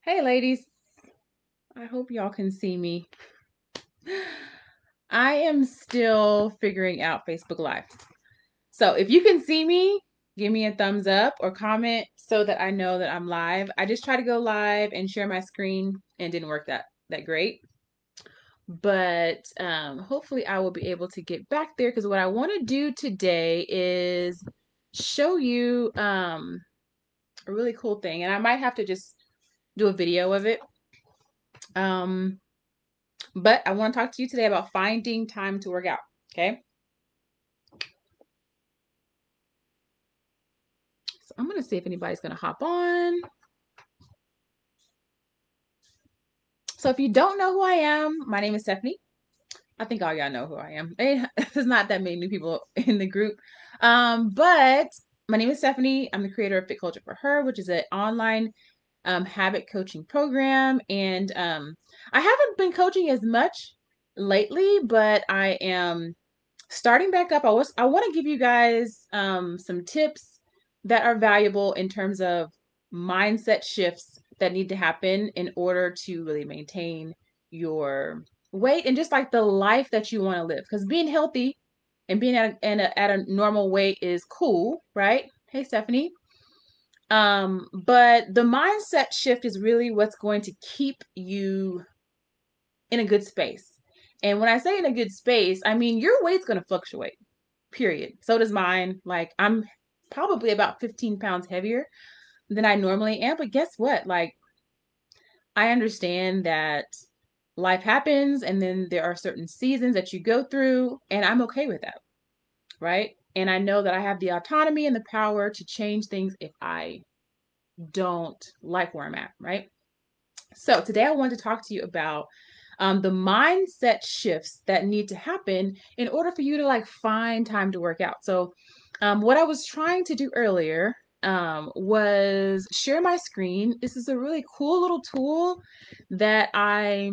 Hey ladies, I hope y'all can see me. I am still figuring out Facebook Live. So if you can see me, give me a thumbs up or comment so that I know that I'm live. I just tried to go live and share my screen and didn't work that great. But hopefully I will be able to get back there because what I want to do today is show you a really cool thing. And I might have to just do a video of it. But I want to talk to you today about finding time to work out. Okay. So I'm going to see if anybody's going to hop on. So if you don't know who I am, my name is Stephanie. I think all y'all know who I am. There's not that many new people in the group. But my name is Stephanie. I'm the creator of Fit Culture for Her, which is an online habit coaching program. And I haven't been coaching as much lately, but I am starting back up. I want to give you guys some tips that are valuable in terms of mindset shifts that need to happen in order to really maintain your weight and just like the life that you want to live. Because being healthy and being at a normal weight is cool, right? Hey, Stephanie. But the mindset shift is really what's going to keep you in a good space. And when I say in a good space, I mean your weight's going to fluctuate, period. So does mine. Like, I'm probably about 15 pounds heavier than I normally am. But guess what? Like, I understand that life happens and then there are certain seasons that you go through, and I'm okay with that, right? And I know that I have the autonomy and the power to change things if I don't like where I'm at, right? So today I want to talk to you about the mindset shifts that need to happen in order for you to like find time to work out. So what I was trying to do earlier was share my screen. This is a really cool little tool that I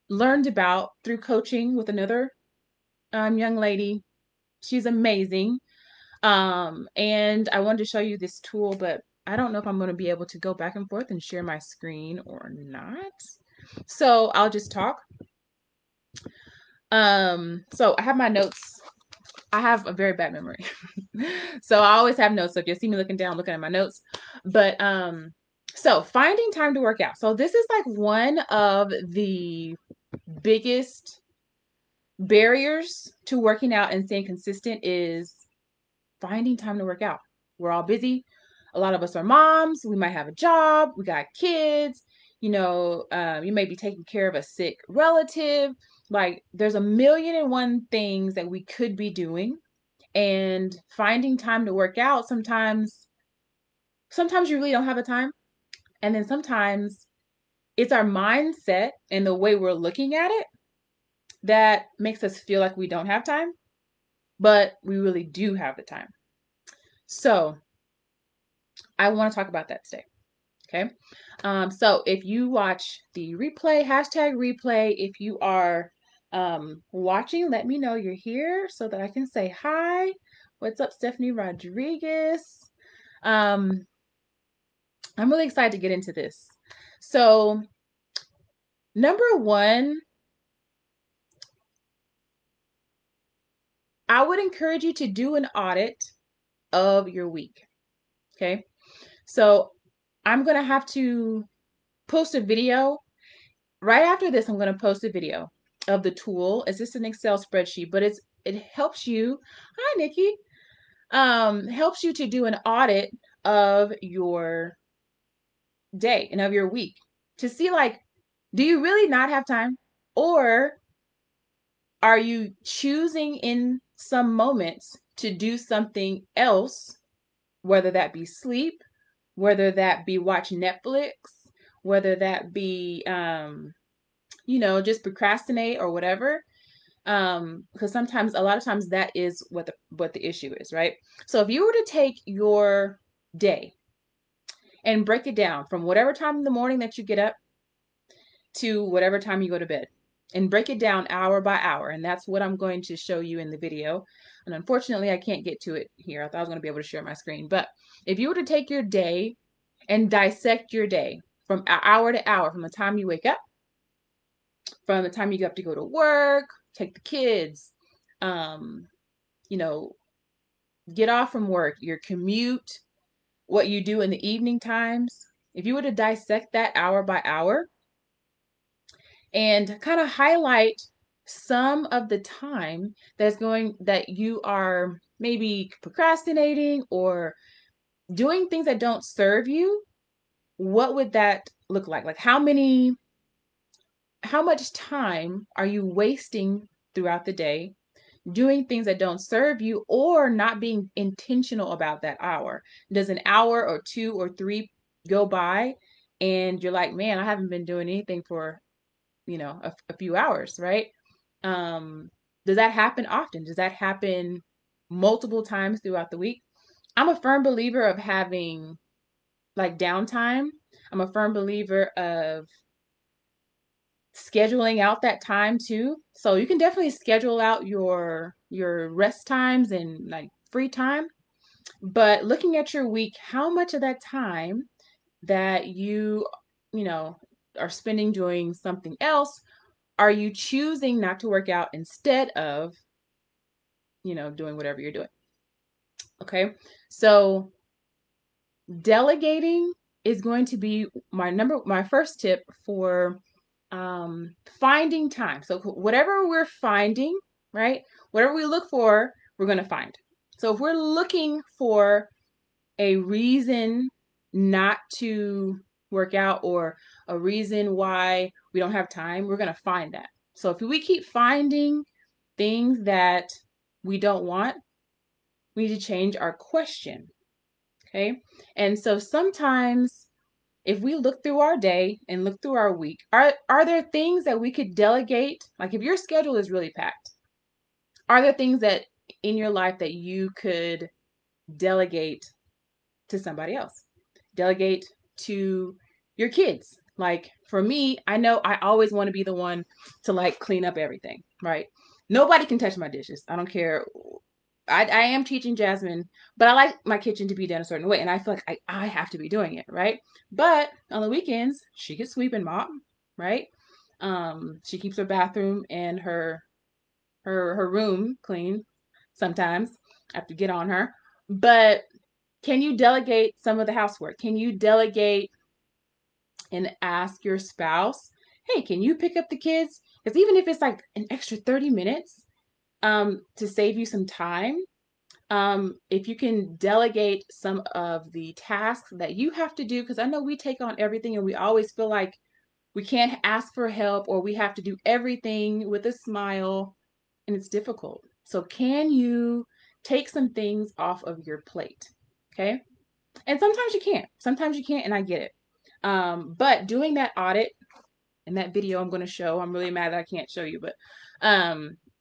learned about through coaching with another young lady. She's amazing. And I wanted to show you this tool, but I don't know if I'm going to be able to go back and forth and share my screen or not. So I'll just talk. So I have my notes. I have a very bad memory. So I always have notes. So if you see me looking down, looking at my notes. But so finding time to work out. So this is like one of the biggest barriers to working out and staying consistent is finding time to work out. We're all busy. A lot of us are moms. We might have a job. We got kids. You may be taking care of a sick relative. Like, there's a million and one things that we could be doing, and finding time to work out. Sometimes you really don't have a time, and then sometimes it's our mindset and the way we're looking at it that makes us feel like we don't have time, but we really do have the time. So I want to talk about that today. Okay. So if you watch the replay, hashtag replay, if you are watching, let me know you're here so that I can say hi. What's up, Stephanie Rodriguez? I'm really excited to get into this. So, number one, I would encourage you to do an audit of your week. Okay. So, I'm going to have to post a video. Right after this, I'm going to post a video of the tool. It's just an Excel spreadsheet, but it helps you. Hi, Nikki. Helps you to do an audit of your day and of your week to see, like, do you really not have time, or are you choosing in some moments to do something else, whether that be sleep, whether that be watch Netflix, whether that be just procrastinate or whatever. Because sometimes, a lot of times, that is what the issue is, right? So if you were to take your day and break it down from whatever time in the morning that you get up to whatever time you go to bed, and break it down hour by hour, and that's what I'm going to show you in the video. And unfortunately, I can't get to it here. I thought I was going to be able to share my screen, but if you were to take your day and dissect your day from hour to hour, from the time you wake up, from the time you get up to go to work, take the kids, um, you know, get off from work, your commute, what you do in the evening times. If you were to dissect that hour by hour and kind of highlight some of the time that you are maybe procrastinating or doing things that don't serve you, what would that look like? Like how much time are you wasting throughout the day doing things that don't serve you or not being intentional about that hour? Does an hour or two or three go by and you're like, man, I haven't been doing anything for, a few hours, right? Um, does that happen often? Does that happen multiple times throughout the week? I'm a firm believer of having like downtime. I'm a firm believer of scheduling out that time too. So you can definitely schedule out your rest times and like free time, but looking at your week, how much of that time that you know, are spending doing something else are you choosing not to work out instead of, doing whatever you're doing? Okay? So delegating is going to be my first tip for finding time. So whatever we're finding, right? Whatever we look for, we're going to find. So if we're looking for a reason not to work out or a reason why we don't have time, we're going to find that. So if we keep finding things that we don't want, we need to change our question. Okay. And so sometimes if we look through our day and look through our week, are there things that we could delegate? Like if your schedule is really packed, are there things that in your life that you could delegate to somebody else? Delegate to your kids. Like for me, I know I always want to be the one to like clean up everything, right? Nobody can touch my dishes. I don't care. I am teaching Jasmine, but I like my kitchen to be done a certain way. And I feel like I have to be doing it, right? But on the weekends, she can sweep and mop, right? She keeps her bathroom and her room clean sometimes. I have to get on her. But can you delegate some of the housework? Can you delegate and ask your spouse, hey, can you pick up the kids? Because even if it's like an extra 30 minutes to save you some time, if you can delegate some of the tasks that you have to do, because I know we take on everything and we always feel like we can't ask for help or we have to do everything with a smile and it's difficult. So can you take some things off of your plate? Okay. And sometimes you can't, and I get it. But doing that audit and that video I'm going to show, I'm really mad that I can't show you, but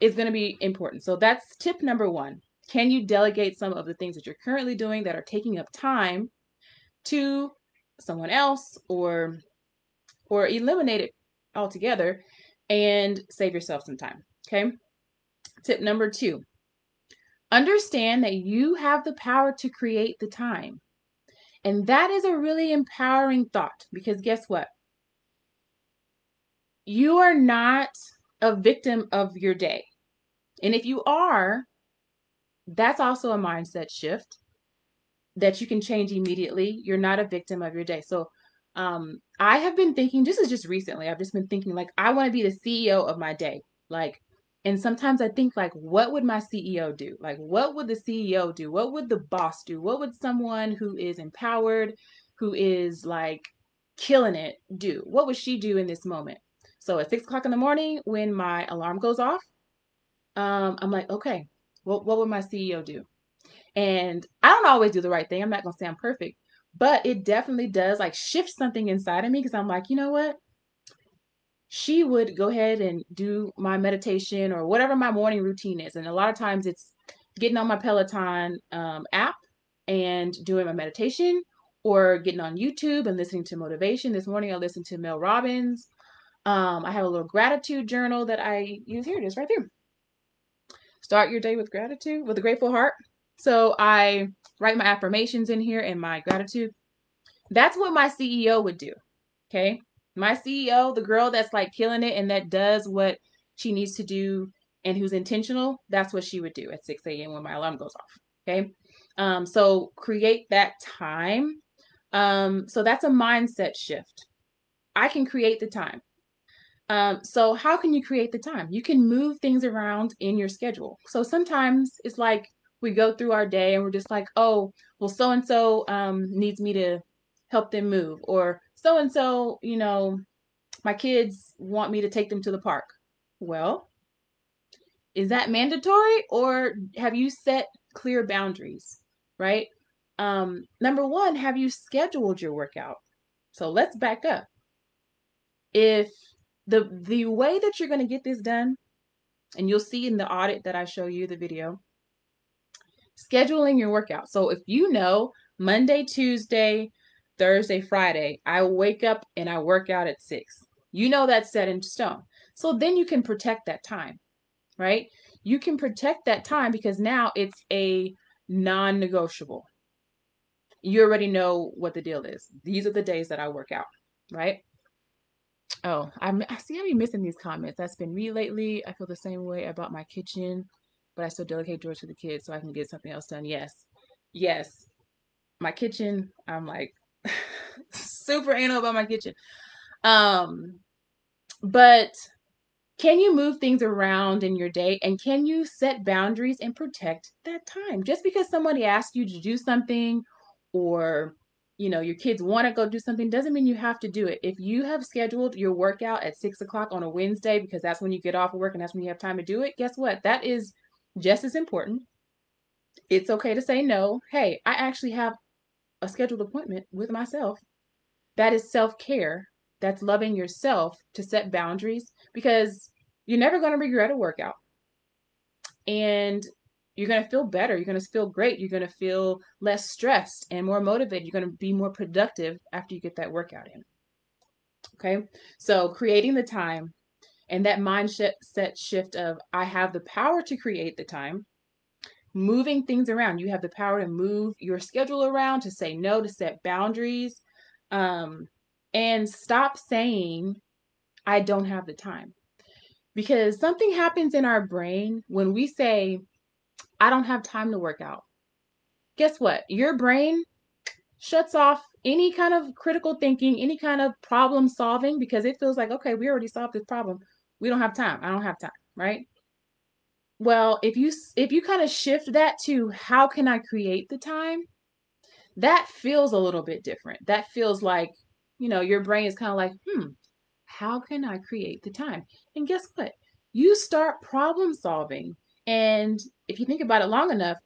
it's going to be important. So that's tip number one. Can you delegate some of the things that you're currently doing that are taking up time to someone else or eliminate it altogether and save yourself some time? Okay. Tip number two, understand that you have the power to create the time. And that is a really empowering thought because guess what? You are not a victim of your day. And if you are, that's also a mindset shift that you can change immediately. You're not a victim of your day. So I have been thinking, this is just recently, I've just been thinking like, I want to be the CEO of my day. Like, and sometimes I think like, what would my CEO do? Like, what would the CEO do? What would the boss do? What would someone who is empowered, who is like killing it do? What would she do in this moment? So at 6 o'clock in the morning, when my alarm goes off, I'm like, okay, what would my CEO do? And I don't always do the right thing. I'm not going to say I'm perfect, but it definitely does like shift something inside of me because I'm like, you know what? She would go ahead and do my meditation or whatever my morning routine is. And a lot of times it's getting on my Peloton app and doing my meditation or getting on YouTube and listening to motivation. This morning I listened to Mel Robbins. I have a little gratitude journal that I use. Here it is right there. Start your day with gratitude, with a grateful heart. So I write my affirmations in here and my gratitude. That's what my CEO would do. Okay. My CEO, the girl that's like killing it and that does what she needs to do and who's intentional, that's what she would do at 6 a.m. when my alarm goes off. Okay. So create that time. So that's a mindset shift. I can create the time. So how can you create the time? You can move things around in your schedule. So sometimes it's like we go through our day and we're just like, oh, well, so and so needs me to help them move, or so and so, my kids want me to take them to the park. Well, is that mandatory, or have you set clear boundaries? Right? Number one, have you scheduled your workout? So let's back up. If the way that you're going to get this done, and you'll see in the audit that I show you the video, scheduling your workout. So if you know Monday, Tuesday, Thursday, Friday, I wake up and I work out at 6. You know that's set in stone. So then you can protect that time, right? You can protect that time because now it's a non-negotiable. You already know what the deal is. These are the days that I work out, right? Oh, I see I be missing these comments. That's been me lately. I feel the same way about my kitchen, but I still delegate chores to the kids so I can get something else done. Yes. Yes. My kitchen, I'm like super anal about my kitchen. Um, but can you move things around in your day, and can you set boundaries and protect that time? Just because somebody asks you to do something, or your kids want to go do something, doesn't mean you have to do it. If you have scheduled your workout at 6 o'clock on a Wednesday because that's when you get off of work and that's when you have time to do it, guess what? That is just as important. It's okay to say no. Hey, I actually have a scheduled appointment with myself. That is self-care. That's loving yourself to set boundaries, because you're never going to regret a workout, and you're going to feel better. You're going to feel great. You're going to feel less stressed and more motivated. You're going to be more productive after you get that workout in. Okay. So creating the time and that mindset shift of I have the power to create the time, moving things around. You have the power to move your schedule around, to say no, to set boundaries, um, and stop saying, I don't have the time. Because something happens in our brain when we say, I don't have time to work out. Guess what? Your brain shuts off any kind of critical thinking, any kind of problem solving, because it feels like, okay, we already solved this problem. We don't have time. I don't have time, right? Well, if you kind of shift that to how can I create the time, that feels a little bit different. That feels like, your brain is kind of like, how can I create the time? And guess what? You start problem solving. And if you think about it long enough,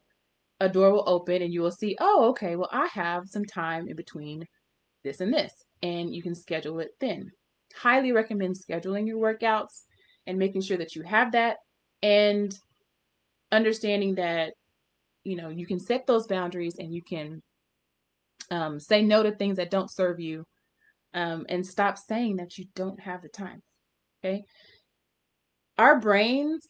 a door will open and you will see, oh, okay, well, I have some time in between this and this. And you can schedule it then. Highly recommend scheduling your workouts and making sure that you have that, and understanding that, you can set those boundaries, and you can say no to things that don't serve you, and stop saying that you don't have the time. Okay. Our brains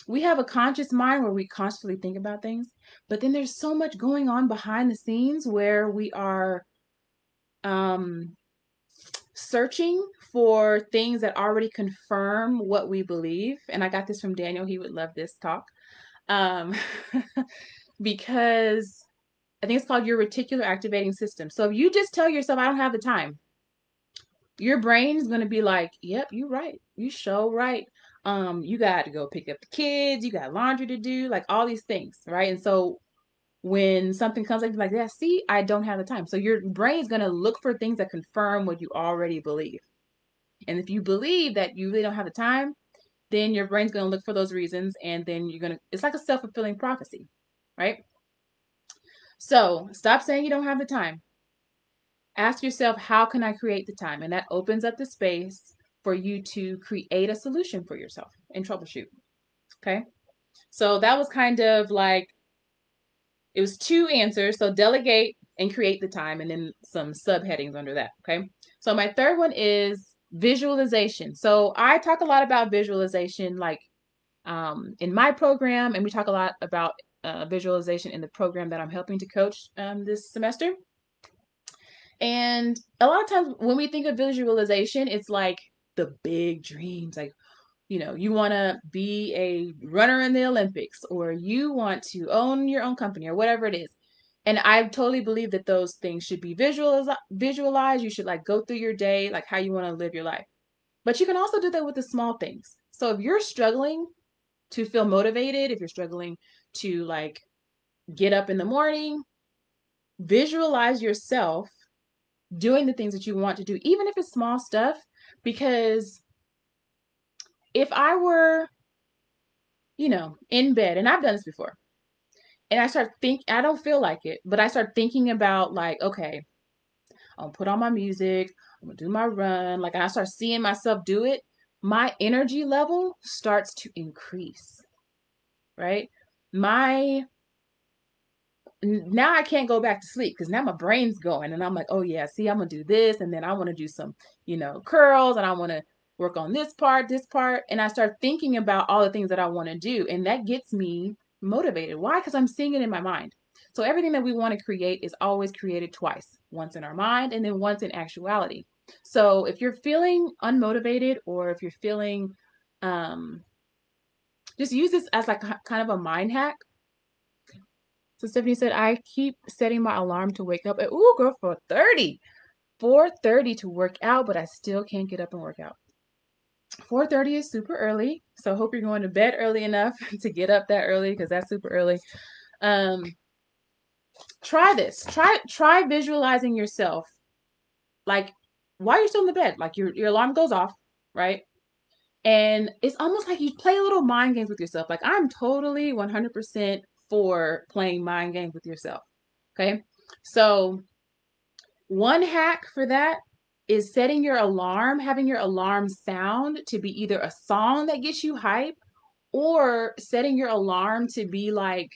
we have a conscious mind where we constantly think about things, but then there's so much going on behind the scenes where we are um, searching for things that already confirm what we believe. And I got this from Daniel. He would love this talk. Um, because I think it's called your reticular activating system. So if you just tell yourself, I don't have the time, your brain is going to be like, yep, you're right. You sure right. You got to go pick up the kids. You got laundry to do, like all these things, right? And so when something comes up, you're like, yeah, see, I don't have the time. So your brain is going to look for things that confirm what you already believe. And if you believe that you really don't have the time, then your brain's going to look for those reasons. And then it's like a self-fulfilling prophecy, right? So stop saying you don't have the time. Ask yourself, how can I create the time? And that opens up the space for you to create a solution for yourself and troubleshoot. Okay. So that was kind of like, it was 2 answers. So delegate and create the time, and then some subheadings under that. Okay. So my third one is visualization. So I talk a lot about visualization, like in my program, and we talk a lot about visualization in the program that I'm helping to coach this semester. And a lot of times when we think of visualization, it's like the big dreams, like, you want to be a runner in the Olympics, or you want to own your own company, or whatever it is. And I totally believe that those things should be visualized. You should like go through your day, like how you want to live your life. But you can also do that with the small things. So if you're struggling to feel motivated, if you're struggling to like get up in the morning, visualize yourself doing the things that you want to do, even if it's small stuff. Because if I were, in bed, and I've done this before, and I don't feel like it, but I start thinking about like, okay, I'll put on my music, I'm gonna do my run, like, and I start seeing myself do it, my energy level starts to increase, right? My Now I can't go back to sleep because now my brain's going and I'm like, oh yeah, see, I'm gonna do this, and then I want to do some, curls, and I want to work on this part, and I start thinking about all the things that I want to do, and that gets me motivated. Why? Because I'm seeing it in my mind. So everything that we want to create is always created twice, once in our mind and then once in actuality. So if you're feeling unmotivated, or if you're feeling, um, just use this as like kind of a mind hack. So Stephanie said, I keep setting my alarm to wake up at, ooh, girl, 4:30 to work out, but I still can't get up and work out. 4:30 is super early. So I hope you're going to bed early enough to get up that early, because that's super early. Um, Try this. Try visualizing yourself like while you're still in the bed, like your alarm goes off, right? And it's almost like you play a little mind games with yourself. Like, I'm totally 100% for playing mind games with yourself. Okay. So one hack for that is setting your alarm, having your alarm sound to be either a song that gets you hype, or setting your alarm to be like,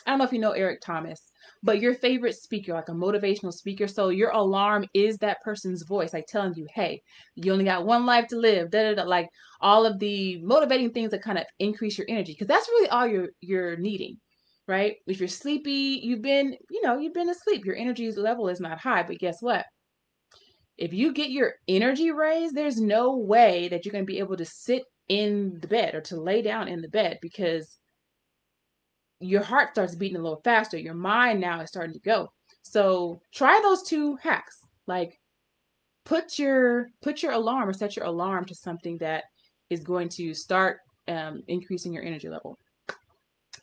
I don't know if you know Eric Thomas, but your favorite speaker, like a motivational speaker. So your alarm is that person's voice, like telling you, hey, you only got one life to live, da da da, like all of the motivating things that kind of increase your energy. Because that's really all you're needing, right? If you're sleepy, you've been asleep, your energy level is not high. But guess what? If you get your energy raised, there's no way that you're going to be able to sit in the bed or to lay down in the bed, because your heart starts beating a little faster. Your mind now is starting to go. So try those two hacks. Like, put your alarm, or set your alarm to something that is going to start increasing your energy level.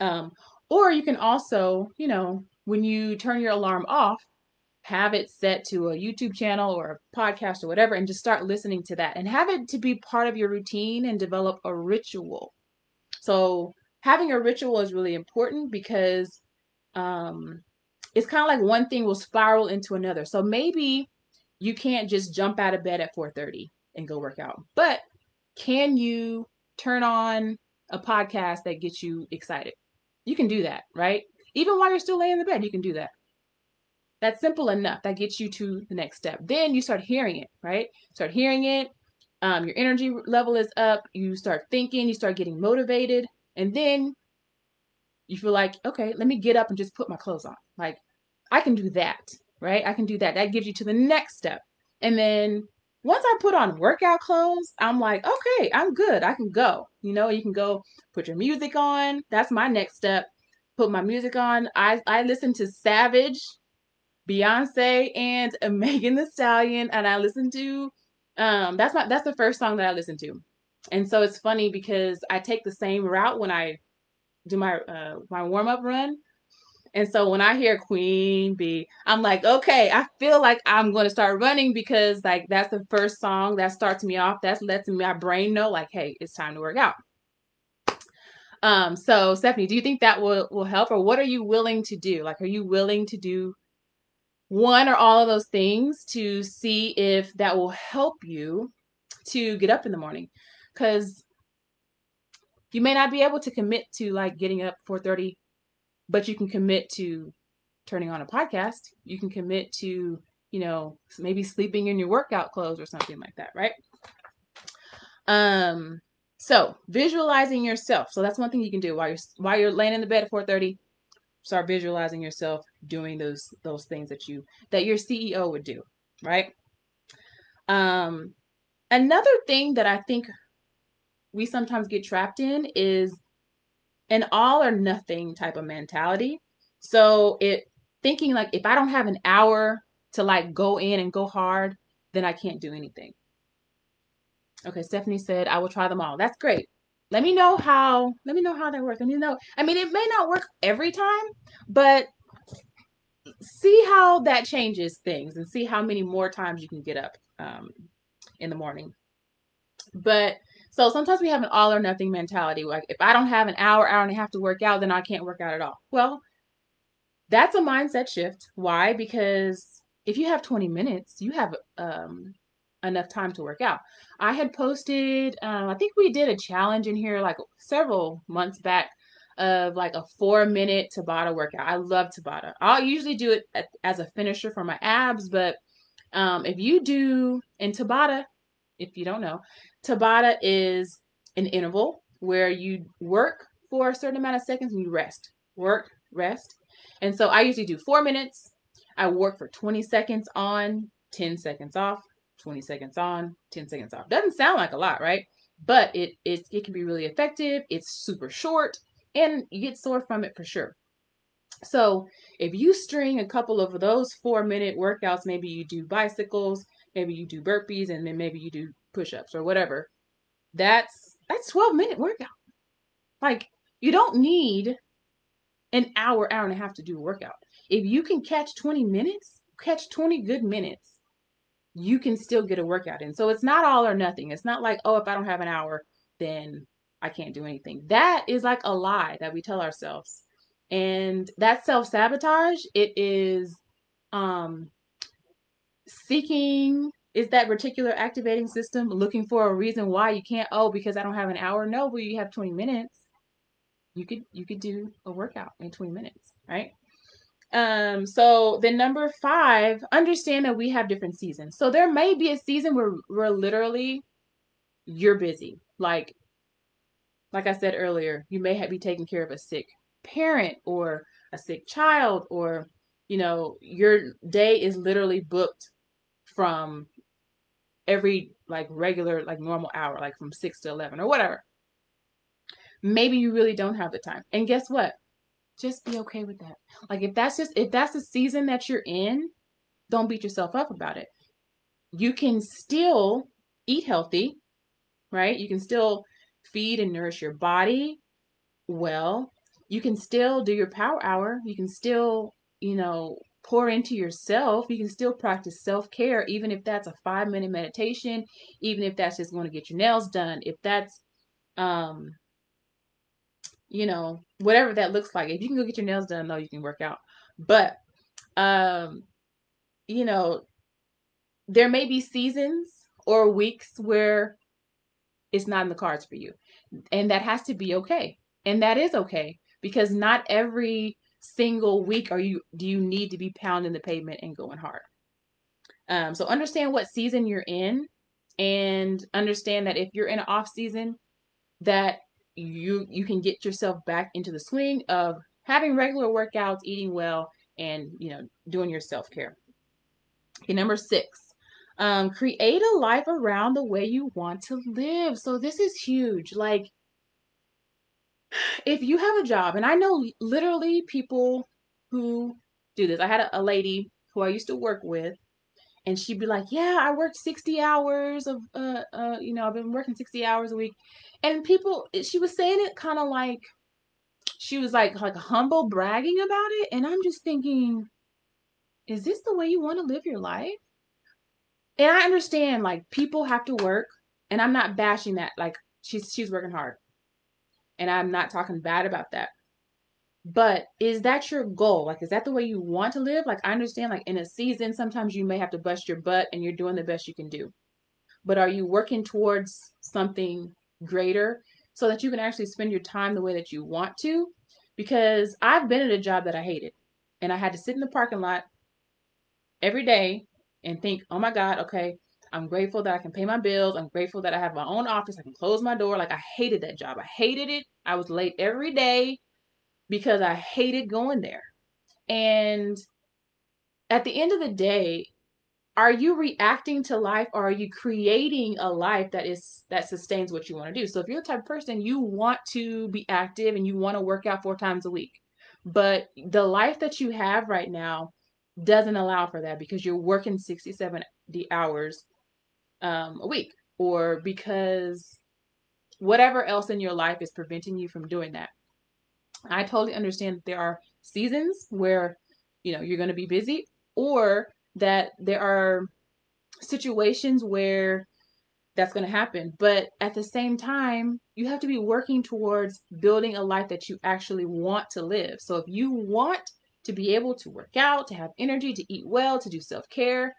Um, or you can also, when you turn your alarm off, have it set to a YouTube channel or a podcast or whatever, and just start listening to that, and have it to be part of your routine, and develop a ritual. So having a ritual is really important, because um, it's kind of like one thing will spiral into another. So maybe you can't just jump out of bed at 4:30 and go work out, but can you turn on a podcast that gets you excited? You can do that, right? Even while you're still laying in the bed, you can do that. That's simple enough. That gets you to the next step. Then you start hearing it, right? Start hearing it. Your energy level is up. You start thinking. You start getting motivated, and then you feel like, okay, let me get up and just put my clothes on. Like, I can do that, right? I can do that. That gives you to the next step. And then once I put on workout clothes, I'm like, okay, I'm good. I can go. You can go put your music on. That's my next step. Put my music on. I listen to Savage, Beyonce, and Megan Thee Stallion, and I listen to that's the first song that I listen to. And so it's funny because I take the same route when I do my warm up run. And so when I hear Queen Bee, I'm like, okay, I feel like I'm going to start running, because like that's the first song that starts me off. That's lets my brain know like, hey, it's time to work out. So Stephanie, do you think that will help, or what are you willing to do? Like, are you willing to do one or all of those things to see if that will help you to get up in the morning? Because you may not be able to commit to like getting up 4:30, but you can commit to turning on a podcast. You can commit to, maybe sleeping in your workout clothes or something like that, right? Um, so visualizing yourself. So that's one thing you can do while you're laying in the bed at 4:30. start visualizing yourself doing those things that your CEO would do, right? Um, Another thing that I think we sometimes get trapped in is an all or nothing type of mentality. So it thinking like if I don't have an hour to like go in and go hard, then I can't do anything. Okay, Stephanie said I will try them all. That's great. Let me know how that works. Let me know. I mean, it may not work every time, but see how that changes things and see how many more times you can get up in the morning. But so sometimes we have an all or nothing mentality. Like if I don't have an hour and a half to work out, then I can't work out at all. Well, that's a mindset shift. Why? Because if you have 20 minutes, you have enough time to work out. I had posted, I think we did a challenge in here like several months back of like a 4-minute Tabata workout. I love Tabata. I'll usually do it as a finisher for my abs, but if you do in Tabata, if you don't know, Tabata is an interval where you work for a certain amount of seconds and you rest. Work, rest. And so I usually do 4 minutes. I work for 20 seconds on, 10 seconds off, 20 seconds on, 10 seconds off. Doesn't sound like a lot, right? But it can be really effective. It's super short and you get sore from it for sure. So if you string a couple of those 4-minute workouts, maybe you do bicycles, maybe you do burpees, and then maybe you do push-ups or whatever. That's 12-minute workout. Like you don't need an hour and a half to do a workout. If you can catch 20 minutes, catch 20 good minutes, you can still get a workout in. So it's not all or nothing. It's not like, oh, if I don't have an hour, then I can't do anything. That is like a lie that we tell ourselves. And that self-sabotage, it is um seeking is that reticular activating system looking for a reason why you can't, oh, because I don't have an hour. No, but you have 20 minutes. You could do a workout in 20 minutes, right? So then number 5, understand that we have different seasons. So there may be a season where literally you're busy. Like I said earlier, you may be taking care of a sick parent or a sick child, or your day is literally booked from every like regular like normal hour, like from 6 to 11 or whatever. Maybe you really don't have the time. And guess what? Just be okay with that. Like if that's the season that you're in, don't beat yourself up about it. You can still eat healthy, right? You can still feed and nourish your body well. You can still do your power hour. You can still, pour into yourself. You can still practice self-care, even if that's a 5-minute meditation, even if that's just going to get your nails done, if that's um, whatever that looks like. If you can go get your nails done, no, you can work out. But um, you know, there may be seasons or weeks where it's not in the cards for you. And that has to be okay. And that is okay because not every single week do you need to be pounding the pavement and going hard. So understand what season you're in and understand that if you're in an off season, that you can get yourself back into the swing of having regular workouts, eating well, and doing your self-care. Okay, number 6. Create a life around the way you want to live. So this is huge. Like if you have a job, and I know literally people who do this. I had a lady who I used to work with, and she'd be like, "Yeah, I worked 60 hours of I've been working 60 hours a week." And she was saying it kind of like she was like humble bragging about it, and I'm just thinking, is this the way you want to live your life? And I understand like people have to work, and I'm not bashing that. Like she's working hard, and I'm not talking bad about that. But is that your goal? Like, is that the way you want to live? Like, I understand, like, in a season, sometimes you may have to bust your butt and you're doing the best you can do. But are you working towards something greater so that you can actually spend your time the way that you want to? Because I've been at a job that I hated, and I had to sit in the parking lot every day and think, oh my God, okay, I'm grateful that I can pay my bills. I'm grateful that I have my own office. I can close my door. Like, I hated that job. I hated it. I was late every day. because I hated going there. And at the end of the day, are you reacting to life, or are you creating a life that sustains what you want to do? So if you're the type of person, you want to be active and you want to work out 4 times a week, but the life that you have right now doesn't allow for that because you're working 60, 70 hours a week, or because whatever else in your life is preventing you from doing that. I totally understand that there are seasons where, you're going to be busy, or that there are situations where that's going to happen. But at the same time, you have to be working towards building a life that you actually want to live. So if you want to be able to work out, to have energy, to eat well, to do self-care,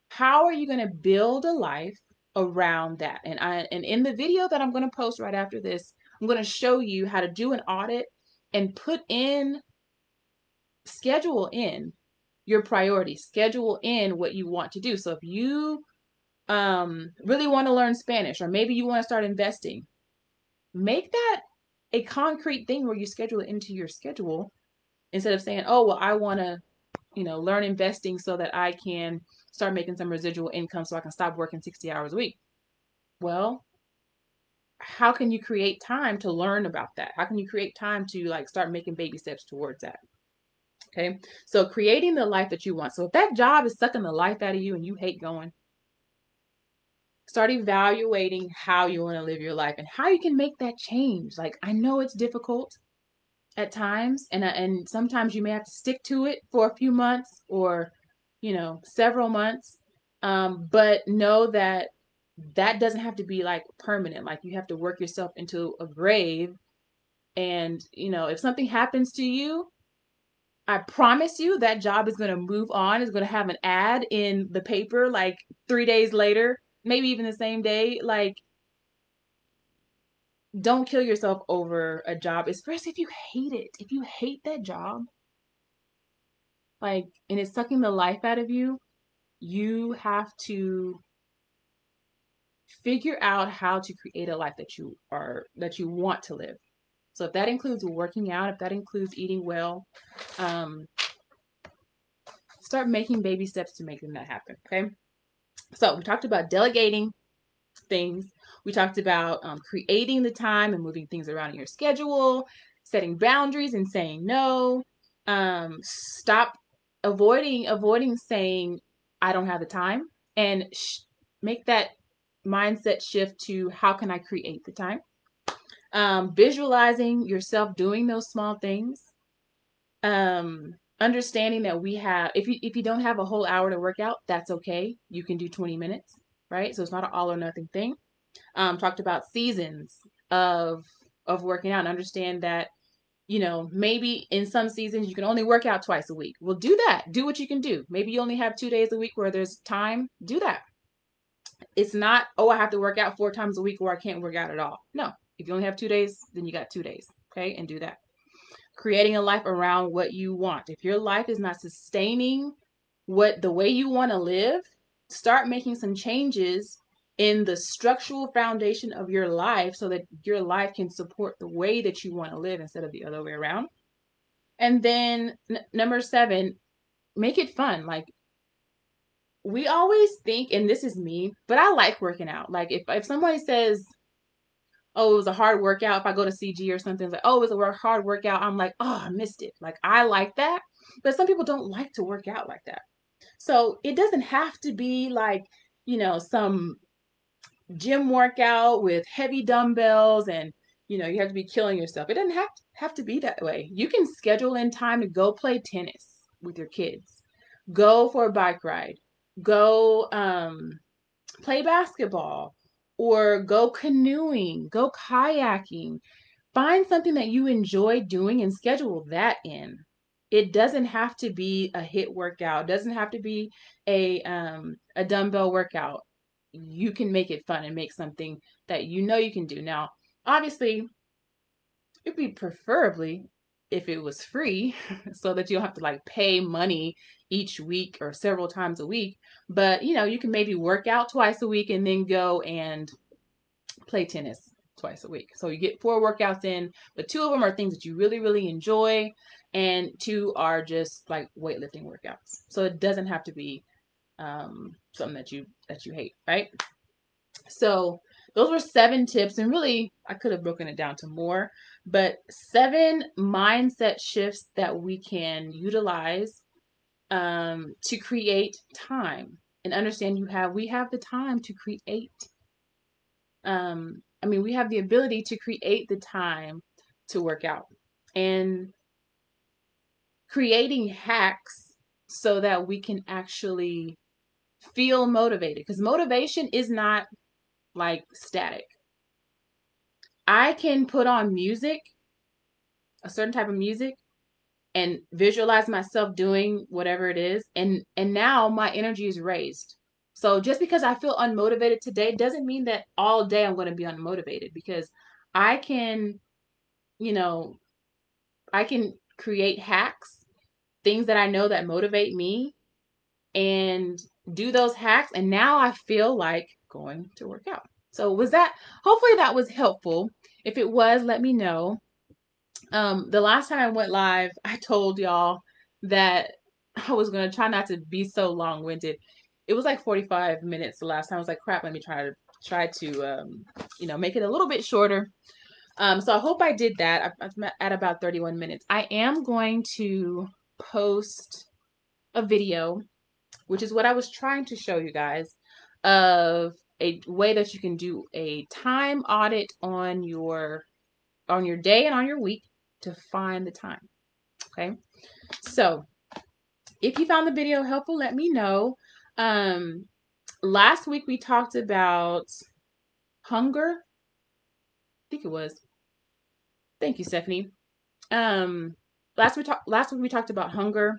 how are you going to build a life around that? And in the video that I'm going to post right after this, I'm going to show you how to do an audit and schedule in your priorities, schedule in what you want to do. So if you really want to learn Spanish, or maybe you want to start investing, make that a concrete thing where you schedule it into your schedule, instead of saying, oh, well, I want to, learn investing so that I can start making some residual income so I can stop working 60 hours a week. Well, how can you create time to learn about that? How can you create time to start making baby steps towards that? Okay. So creating the life that you want. So if that job is sucking the life out of you and you hate going, start evaluating how you want to live your life and how you can make that change. Like, I know it's difficult at times, and sometimes you may have to stick to it for a few months, or several months, but know that that doesn't have to be permanent. Like, you have to work yourself into a grave. And if something happens to you, I promise you that job is going to move on, is going to have an ad in the paper 3 days later, maybe even the same day. Don't kill yourself over a job, especially if you hate it. If you hate that job, and it's sucking the life out of you, you have to figure out how to create a life that you want to live. So if that includes working out, if that includes eating well, um, start making baby steps to making that happen. Okay. So we talked about delegating things. We talked about creating the time and moving things around in your schedule, setting boundaries and saying no. Stop avoiding saying I don't have the time, and make that mindset shift to how can I create the time. Visualizing yourself doing those small things. Understanding that if you don't have a whole hour to work out, that's okay. You can do 20 minutes, right? So it's not an all or nothing thing. Talked about seasons of working out, and understand that maybe in some seasons you can only work out twice a week. Well, do that. Do what you can do. Maybe you only have 2 days a week where there's time. Do that. It's not, oh, I have to work out 4 times a week or I can't work out at all. No, if you only have 2 days, then you got 2 days. Okay, and do that. Creating a life around what you want. If your life is not sustaining the way you want to live, start making some changes in the structural foundation of your life so that your life can support the way that you want to live instead of the other way around. And then number 7, make it fun. We always think, and this is me, but I like working out. If somebody says, oh, it was a hard workout, if I go to CG or something, it's like, oh, it was a hard workout, I'm like, oh, I missed it. I like that. But some people don't like to work out like that. So it doesn't have to be some gym workout with heavy dumbbells and you have to be killing yourself. It doesn't have to be that way. You can schedule in time to go play tennis with your kids, go for a bike ride, go play basketball, or go canoeing, go kayaking. Find something that you enjoy doing and schedule that in. It doesn't have to be a HIIT workout. It doesn't have to be a dumbbell workout. You can make it fun and make something that you can do. Now, obviously, it'd be preferably if it was free so that you don't have to pay money each week or several times a week. But you can maybe work out twice a week and then go and play tennis. twice a week. So you get 4 workouts in, but 2 of them are things that you really, really enjoy, and 2 are just like weightlifting workouts. So it doesn't have to be something that you hate, right? So those were 7 tips, and really I could have broken it down to more, but 7 mindset shifts that we can utilize to create time and understand we have the time to create. We have the ability to create the time to work out and creating hacks so that we can actually feel motivated, because motivation is not like static. I can put on music, a certain type of music, and visualize myself doing whatever it is, and now my energy is raised. So just because I feel unmotivated today doesn't mean that all day I'm going to be unmotivated, because I can, you know, I can create hacks, things that I know that motivate me, and do those hacks, and now I feel like going to work out. So hopefully that was helpful. If it was, let me know. The last time I went live, I told y'all that I was going to try not to be so long-winded. It was like 45 minutes the last time. I was like, crap, let me try to make it a little bit shorter. So I hope I did that. I'm at about 31 minutes. I am going to post a video, which is what I was trying to show you guys, of a way that you can do a time audit on your day and on your week to find the time. Okay. So if you found the video helpful, let me know. Last week we talked about hunger. I think it was. Thank you, Stephanie. Last week we talked about hunger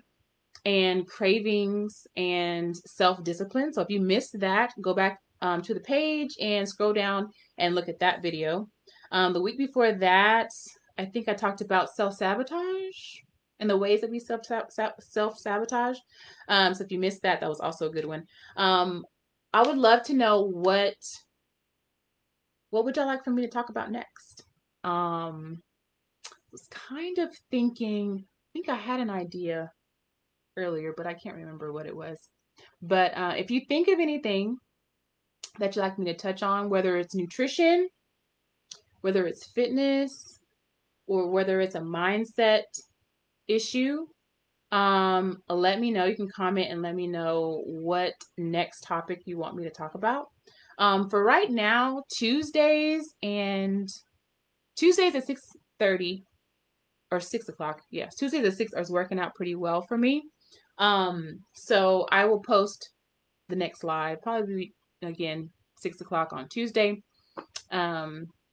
and cravings and self-discipline. So if you missed that, go back to the page and scroll down and look at that video. The week before that, I think I talked about self-sabotage and the ways that we self-sabotage. So if you missed that, that was also a good one. I would love to know what would y'all like for me to talk about next? Was kind of thinking, I think I had an idea earlier, but I can't remember what it was. But if you think of anything that you'd like me to touch on, whether it's nutrition, whether it's fitness, or whether it's a mindset issue, let me know. You can comment and let me know what next topic you want me to talk about. For right now, Tuesdays at 6:30 or 6 o'clock. Yes, Tuesdays at 6 is working out pretty well for me. So I will post the next live, probably again 6 o'clock on Tuesday.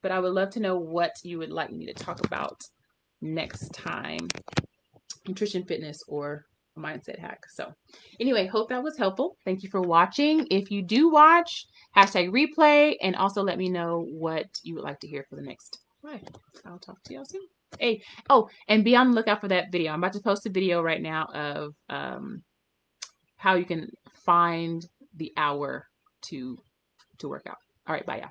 But I would love to know what you would like me to talk about next time, nutrition, fitness, or a mindset hack. So anyway, hope that was helpful. Thank you for watching. If you do watch, #replay, and also let me know what you would like to hear for the next live. I'll talk to y'all soon. Hey, and be on the lookout for that video. I'm about to post a video right now of how you can find the hour to work out. All right, bye, y'all.